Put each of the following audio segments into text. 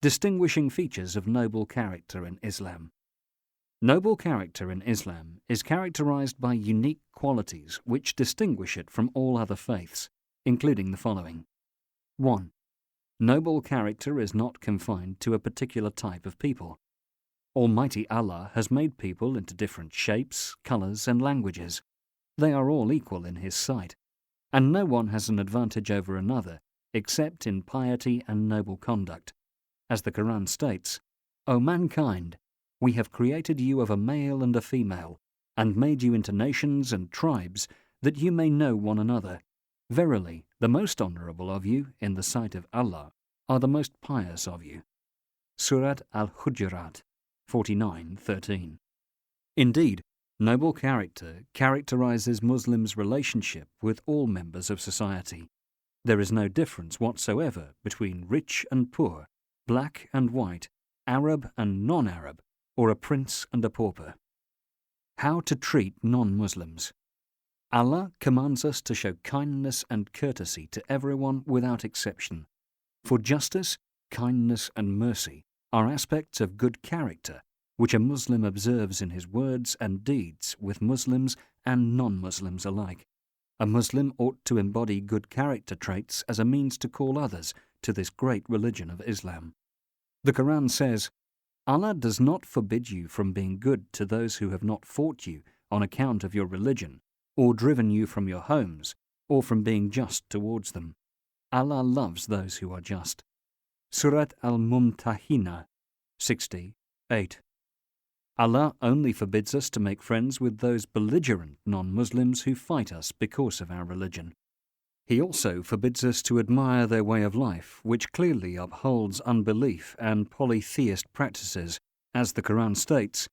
Distinguishing features of noble character in Islam. Noble character in Islam is characterized by unique qualities which distinguish it from all other faiths, including the following. 1. Noble character is not confined to a particular type of people. Almighty Allah has made people into different shapes, colors, and languages. They are all equal in His sight, and no one has an advantage over another except in piety and noble conduct. As the Quran states, O mankind, we have created you of a male and a female, and made you into nations and tribes, that you may know one another. Verily, the most honorable of you in the sight of Allah are the most pious of you. Surat Al-Hujurat 49:13. Indeed, noble character characterizes Muslims' relationship with all members of society. There is no difference whatsoever between rich and poor, black and white, Arab and non-Arab, or a prince and a pauper. How to treat non-Muslims. Allah commands us to show kindness and courtesy to everyone without exception. For justice, kindness, and mercy are aspects of good character which a Muslim observes in his words and deeds with Muslims and non-Muslims alike. A Muslim ought to embody good character traits as a means to call others to this great religion of Islam. The Quran says, Allah does not forbid you from being good to those who have not fought you on account of your religion, or driven you from your homes, or from being just towards them. Allah loves those who are just. Surat Al-Mumtahina 60:8. Allah only forbids us to make friends with those belligerent non-Muslims who fight us because of our religion. He also forbids us to admire their way of life, which clearly upholds unbelief and polytheist practices. As the Quran states,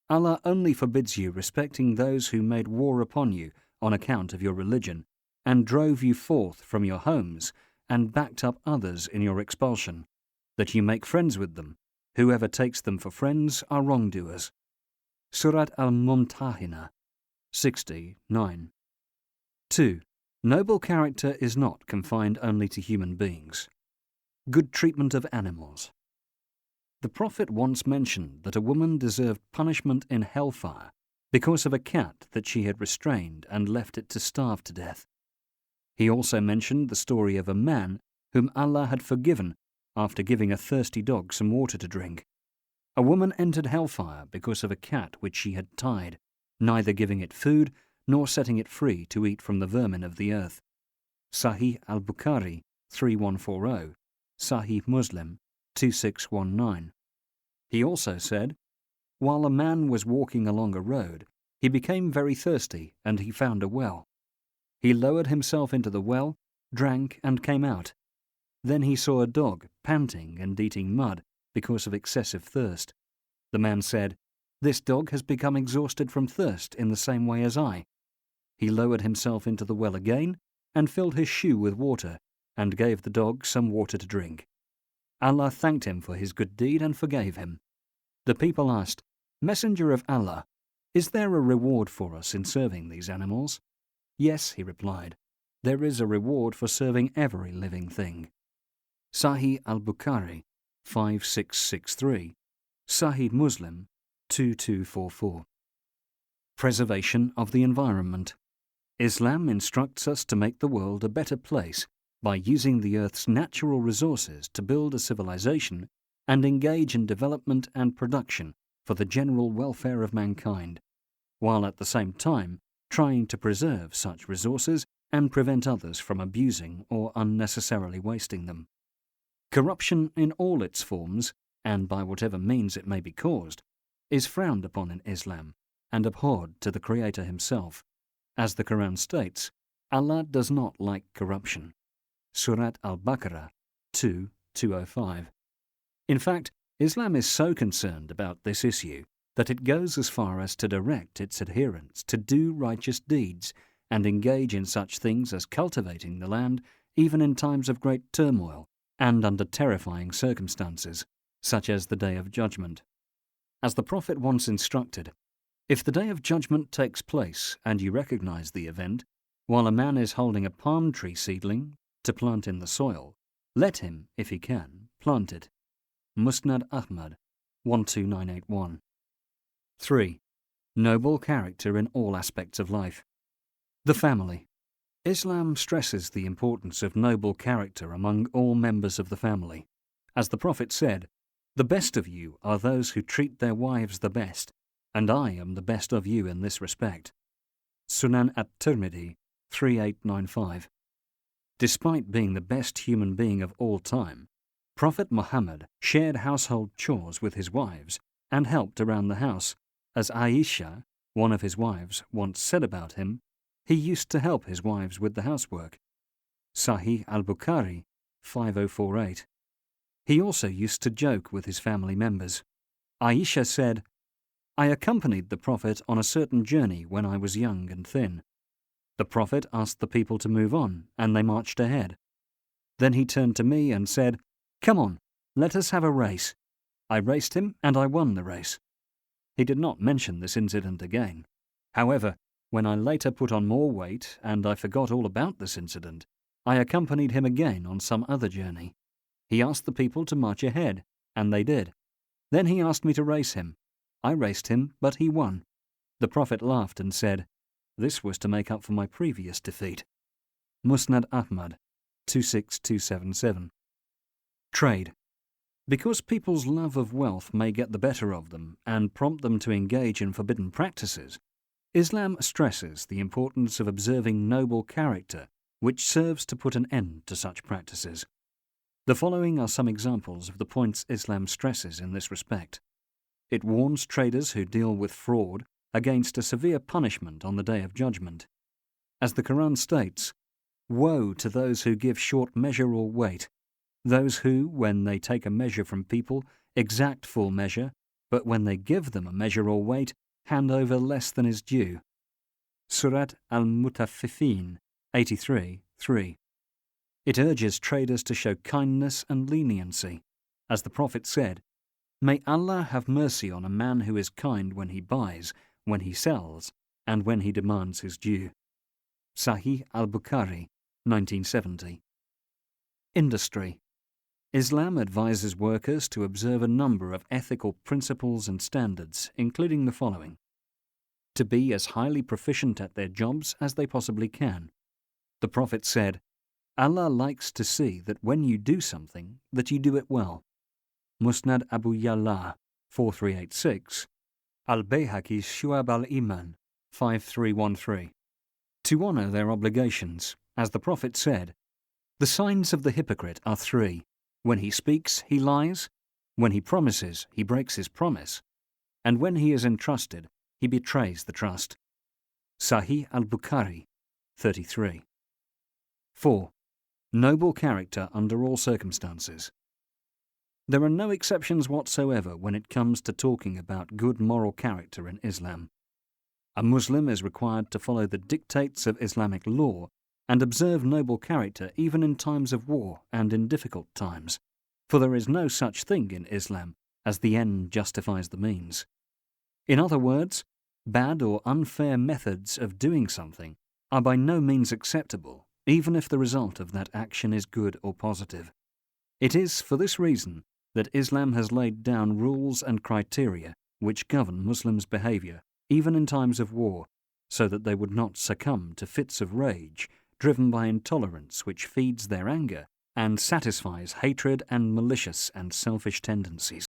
Allah only forbids you respecting those who made war upon you on account of your religion, and drove you forth from your homes, and backed up others in your expulsion, that you make friends with them. Whoever takes them for friends are wrongdoers. Surat Al-Mumtahina 60:9. 2. Noble character is not confined only to human beings. Good treatment of animals. The Prophet once mentioned that a woman deserved punishment in hellfire because of a cat that she had restrained and left it to starve to death. He also mentioned the story of a man whom Allah had forgiven after giving a thirsty dog some water to drink. A woman entered hellfire because of a cat which she had tied, neither giving it food nor setting it free to eat from the vermin of the earth. Sahih al-Bukhari 3140, Sahih Muslim 2619. He also said, while a man was walking along a road, he became very thirsty, and he found a well. He lowered himself into the well, drank, and came out. Then he saw a dog panting and eating mud because of excessive thirst. The man said, "This dog has become exhausted from thirst in the same way as I." He lowered himself into the well again and filled his shoe with water and gave the dog some water to drink. Allah thanked him for his good deed and forgave him. The people asked, "Messenger of Allah, is there a reward for us in serving these animals?" "Yes," he replied, "there is a reward for serving every living thing." Sahih al-Bukhari 5663, Sahih Muslim 2244. Preservation of the environment. Islam instructs us to make the world a better place by using the earth's natural resources to build a civilization and engage in development and production for the general welfare of mankind, while at the same time trying to preserve such resources and prevent others from abusing or unnecessarily wasting them. Corruption in all its forms, and by whatever means it may be caused, is frowned upon in Islam and abhorred to the Creator himself. As the Quran states, Allah does not like corruption. Surat Al-Baqarah 2:205. In fact, Islam is so concerned about this issue that it goes as far as to direct its adherents to do righteous deeds and engage in such things as cultivating the land even in times of great turmoil and under terrifying circumstances, such as the Day of Judgment. As the Prophet once instructed, if the Day of Judgment takes place and you recognize the event, while a man is holding a palm tree seedling to plant in the soil, let him, if he can, plant it. Musnad Ahmad 12981. 3. Noble character in all aspects of life. The family. Islam stresses the importance of noble character among all members of the family. As the Prophet said, "The best of you are those who treat their wives the best, and I am the best of you in this respect." Sunan at-Tirmidhi 3895. Despite being the best human being of all time, Prophet Muhammad shared household chores with his wives and helped around the house. As Aisha, one of his wives, once said about him, he used to help his wives with the housework. Sahih al-Bukhari 5048. He also used to joke with his family members. Aisha said, "I accompanied the Prophet on a certain journey when I was young and thin. The Prophet asked the people to move on, and they marched ahead. Then he turned to me and said, 'Come on, let us have a race.' I raced him and I won the race." He did not mention this incident again. However, when I later put on more weight and I forgot all about this incident, I accompanied him again on some other journey. He asked the people to march ahead, and they did. Then he asked me to race him. I raced him, but he won. The Prophet laughed and said, "This was to make up for my previous defeat." Musnad Ahmad 26277. Trade. Because people's love of wealth may get the better of them and prompt them to engage in forbidden practices, Islam stresses the importance of observing noble character, which serves to put an end to such practices. The following are some examples of the points Islam stresses in this respect. It warns traders who deal with fraud against a severe punishment on the Day of Judgment. As the Quran states, "Woe to those who give short measure or weight, those who, when they take a measure from people, exact full measure, but when they give them a measure or weight, hand over less than is due." Surat al-Mutaffifin 83:3. It urges traders to show kindness and leniency. As the Prophet said, "May Allah have mercy on a man who is kind when he buys, when he sells, and when he demands his due." Sahih al-Bukhari 1970. Industry. Islam advises workers to observe a number of ethical principles and standards, including the following: to be as highly proficient at their jobs as they possibly can. The Prophet said, "Allah likes to see that when you do something, that you do it well." Musnad Abu Ya'la 4386. Al-Bayhaqi Shu'ab al-Iman 5313. To honor their obligations, as the Prophet said, "The signs of the hypocrite are three. When he speaks, he lies. When he promises, he breaks his promise. And when he is entrusted, he betrays the trust." Sahih al-Bukhari 33. 4. Noble character under all circumstances. There are no exceptions whatsoever when it comes to talking about good moral character in Islam. A Muslim is required to follow the dictates of Islamic law and observe noble character even in times of war and in difficult times, for there is no such thing in Islam as the end justifies the means. In other words, bad or unfair methods of doing something are by no means acceptable, even if the result of that action is good or positive. It is for this reason that Islam has laid down rules and criteria which govern Muslims' behavior, even in times of war, so that they would not succumb to fits of rage driven by intolerance which feeds their anger and satisfies hatred and malicious and selfish tendencies.